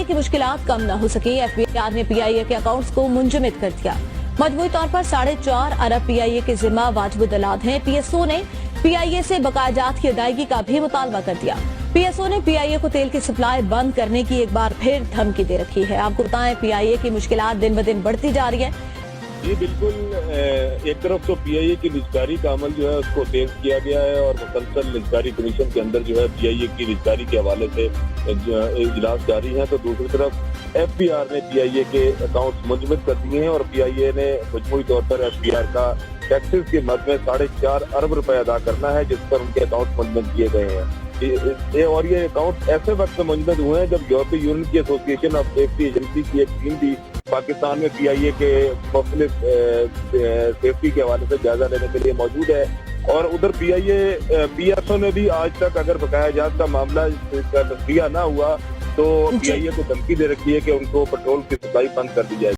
की मुश्किलात कम न हो सकी, एफबीआर ने पीआईए के अकाउंट्स को मुंजमद कर दिया। मजमूई तौर पर 4.5 अरब पीआईए के जिम्मा वाजिब दलाल हैं। पीएसओ ने पीआईए से बकायाजात की अदायगी का भी मुतालबा कर दिया। पीएसओ ने पीआईए को तेल की सप्लाई बंद करने की एक बार फिर धमकी दे रखी है। आपको बताएं, पीआईए की मुश्किलात दिन ब दिन बढ़ती जा रही है। ये बिल्कुल एक तरफ तो पीआईए की निजकारी का अमल जो है उसको तेज किया गया है और मुसलसल निजकारी कमीशन के अंदर जो है पीआईए की निजकारी के हवाले से इजलास जारी है, तो दूसरी तरफ एफबीआर ने पीआईए के अकाउंट्स मुंजमद कर दिए हैं और पीआईए ने मजमूई तौर पर एफबीआर का टैक्सेस के मद में 4.5 अरब रुपए अदा करना है, जिस पर उनके अकाउंट मुंजमद किए गए हैं। और ये अकाउंट ऐसे वक्त में मुंजमद हुए हैं जब यूरोपीय यूनियन की एसोसिएशन ऑफ सेफ्टी एजेंसी की एक टीम भी पाकिस्तान में पीआईए के मुख्तलिफ सेफ्टी के हवाले से जायजा लेने के लिए मौजूद है। और उधर पीएसओ ने भी आज तक अगर बकायाजात का मामला का तस्दीया ना हुआ तो पीआईए को धमकी दे रखी है कि उनको पेट्रोल की सप्लाई बंद कर दी जाएगी।